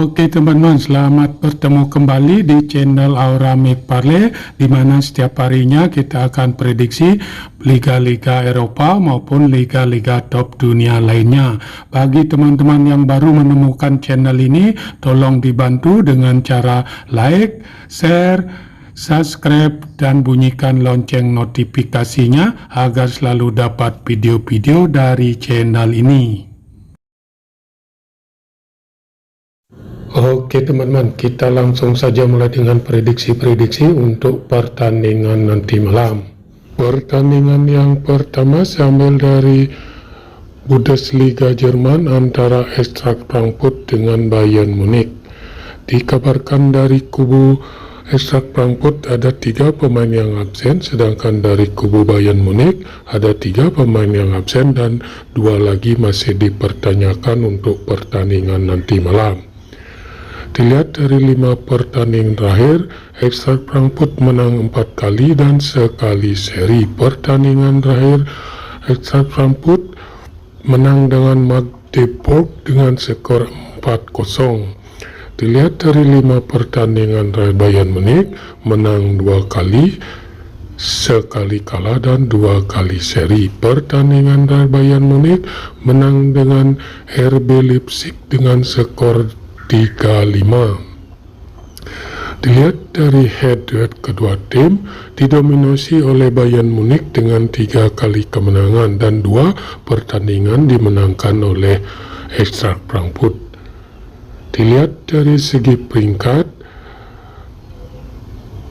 Oke teman-teman, selamat bertemu kembali di channel Aura McParley, di mana setiap harinya kita akan prediksi liga-liga Eropa maupun liga-liga top dunia lainnya. Bagi teman-teman yang baru menemukan channel ini, tolong dibantu dengan cara like, share, subscribe, dan bunyikan lonceng notifikasinya agar selalu dapat video-video dari channel ini. Oke teman-teman, kita langsung saja mulai dengan prediksi-prediksi untuk pertandingan nanti malam. Pertandingan yang pertama saya ambil dari Bundesliga Jerman antara Eintracht Frankfurt dengan Bayern Munich. Dikabarkan dari kubu Eintracht Frankfurt ada 3 pemain yang absen, sedangkan dari kubu Bayern Munich ada 3 pemain yang absen dan 2 lagi masih dipertanyakan untuk pertandingan nanti malam. Dilihat dari 5 pertandingan terakhir, Eintracht Frankfurt menang 4 kali dan sekali seri. Pertandingan terakhir, Eintracht Frankfurt menang dengan Magdeburg dengan skor 4-0. Dilihat dari 5 pertandingan terakhir, Bayern Munich menang 2 kali, sekali kalah dan 2 kali seri. Pertandingan terakhir Bayern Munich menang dengan RB Leipzig dengan skor 3-5. Dilihat dari head-to-head kedua tim, didominasi oleh Bayern Munich dengan 3 kali kemenangan dan 2 pertandingan dimenangkan oleh Eintracht Frankfurt. Dilihat dari segi peringkat,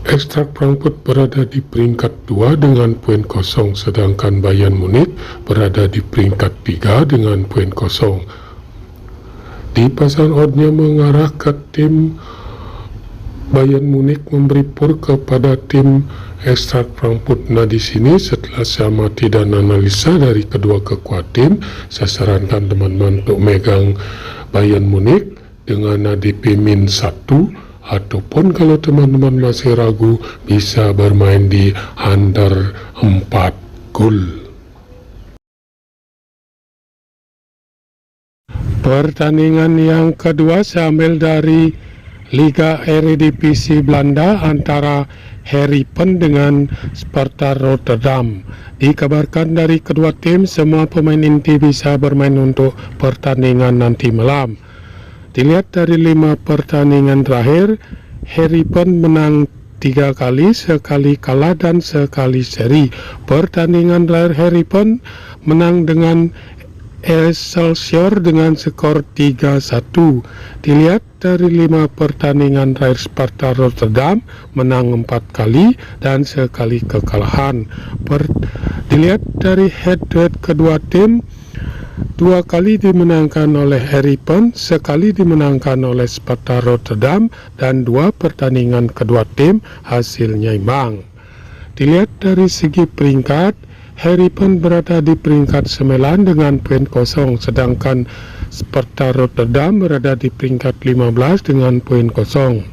Eintracht Frankfurt berada di peringkat 2 dengan poin kosong, sedangkan Bayern Munich berada di peringkat 3 dengan poin kosong. Di pasar oddnya mengarah ke tim Bayern Munich memberi pur kepada tim Eintracht Frankfurt. Nah di sini setelah saya amati dan analisa dari kedua kekuatan tim, saya sarankan teman-teman untuk megang Bayern Munich dengan ADP min 1, ataupun kalau teman-teman masih ragu bisa bermain di under 4 gol. Pertandingan yang kedua saya ambil dari Liga Eredivisie Belanda antara Herenveen dengan Sparta Rotterdam. Dikabarkan dari kedua tim semua pemain inti bisa bermain untuk pertandingan nanti malam. Dilihat dari 5 pertandingan terakhir, Herenveen menang 3 kali, sekali kalah dan sekali seri. Pertandingan terakhir Herenveen menang dengan Excelsior dengan skor 3-1. Dilihat dari 5 pertandingan terakhir, Sparta Rotterdam menang 4 kali dan sekali kekalahan. Dilihat dari head-to-head kedua tim, 2 kali dimenangkan oleh Herenveen, sekali dimenangkan oleh Sparta Rotterdam, dan 2 pertandingan kedua tim hasilnya imbang. Dilihat dari segi peringkat, Herenveen berada di peringkat 9 dengan poin kosong, sedangkan Sparta Rotterdam berada di peringkat 15 dengan poin kosong.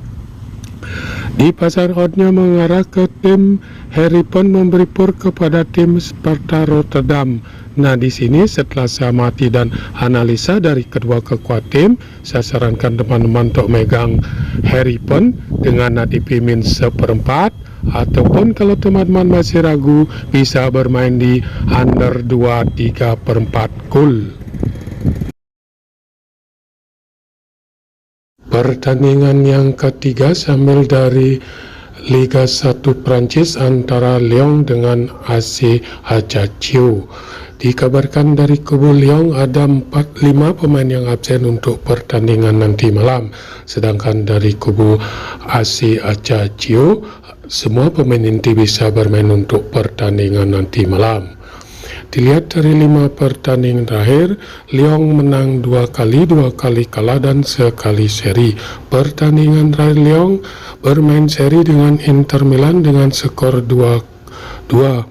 Di pasar oddnya mengarah ke tim Herenveen memberi pur kepada tim Sparta Rotterdam. Nah di sini setelah saya amati dan analisa dari kedua kekuatan tim, saya sarankan teman-teman untuk megang Herenveen dengan ADP min 1/4, ataupun kalau teman-teman masih ragu bisa bermain di under 2/3/4 gol. Pertandingan yang ketiga sambil dari Liga 1 Prancis antara Lyon dengan AC Ajaccio. Dikabarkan dari kubu Lyon ada 5 pemain yang absen untuk pertandingan nanti malam, sedangkan dari kubu AC Ajaccio semua pemain inti bisa bermain untuk pertandingan nanti malam. Dilihat dari 5 pertandingan terakhir, Lyon menang 2 kali, 2 kali kalah dan sekali seri. Pertandingan terakhir Lyon bermain seri dengan Inter Milan dengan skor 2-2.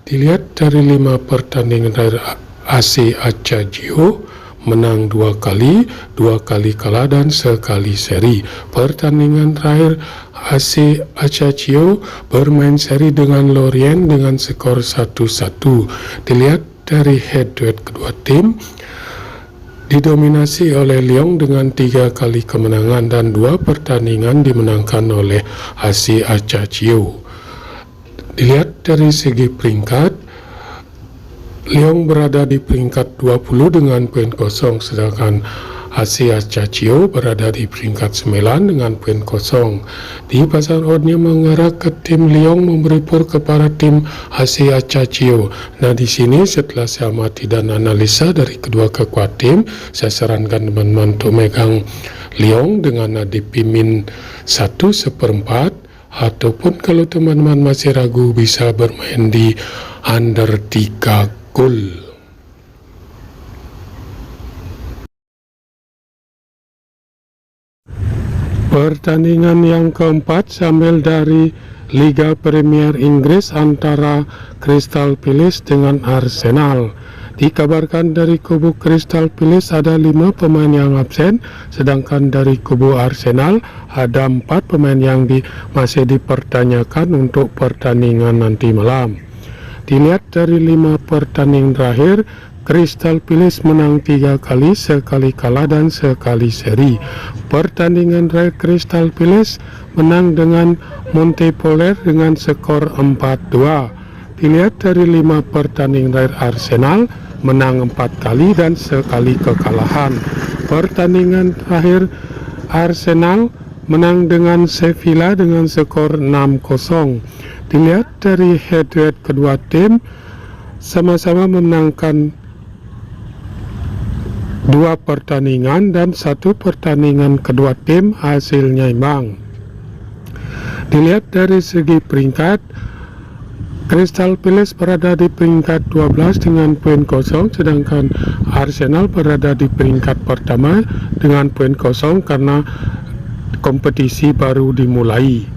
Dilihat dari 5 pertandingan terakhir, AC Ajaccio menang 2 kali, 2 kali kalah dan sekali seri. Pertandingan terakhir AC Ajaccio bermain seri dengan Lorient dengan skor 1-1. Dilihat dari head-to-head kedua tim, didominasi oleh Lyon dengan 3 kali kemenangan dan 2 pertandingan dimenangkan oleh AC Ajaccio. Dilihat dari segi peringkat, Lyon berada di peringkat 20 dengan poin kosong, sedangkan AC Ajaccio berada di peringkat 9 dengan poin kosong. Di pasar oddnya mengarah ke tim Lyon memberi por kepada tim AC Ajaccio. Nah, di sini setelah saya amati dan analisa dari kedua kekuatan tim, saya sarankan teman-teman untuk megang Lyon dengan ADP min 1/4, ataupun kalau teman-teman masih ragu bisa bermain di under 3 gol. Pertandingan yang keempat sambil dari Liga Premier Inggris antara Crystal Palace dengan Arsenal. Dikabarkan dari kubu Crystal Palace ada 5 pemain yang absen, sedangkan dari kubu Arsenal ada 4 pemain yang masih dipertanyakan untuk pertandingan nanti malam. Dilihat dari 5 pertandingan terakhir, Crystal Palace menang 3 kali, sekali kalah dan sekali seri. Pertandingan terakhir Crystal Palace menang dengan Montpellier dengan skor 4-2. Dilihat dari 5 pertandingan terakhir Arsenal menang 4 kali dan sekali kekalahan. Pertandingan terakhir Arsenal menang dengan Sevilla dengan skor 6-0. Dilihat dari head-to-head kedua tim sama-sama menangkan 2 pertandingan dan 1 pertandingan kedua tim hasilnya imbang. Dilihat dari segi peringkat, Crystal Palace berada di peringkat 12 dengan poin kosong, sedangkan Arsenal berada di peringkat pertama dengan poin kosong karena kompetisi baru dimulai.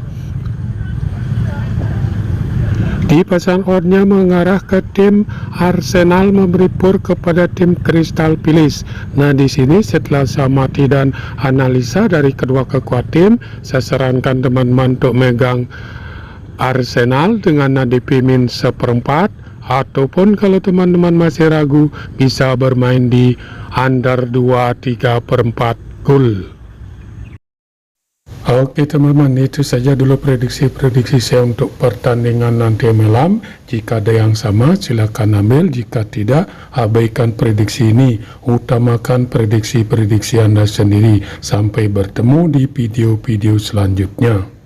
Di pasang oddnya mengarah ke tim Arsenal memberi por kepada tim Crystal Palace. Nah, di sini setelah saya amati dan analisa dari kedua kekuatan tim, saya sarankan teman-teman untuk megang Arsenal dengan ADP min 1/4, ataupun kalau teman-teman masih ragu bisa bermain di under 2/3/4 gol. Oke teman-teman, itu saja dulu prediksi saya untuk pertandingan nanti malam. Jika ada yang sama silakan ambil, jika tidak abaikan prediksi ini, utamakan prediksi Anda sendiri. Sampai bertemu di video-video selanjutnya.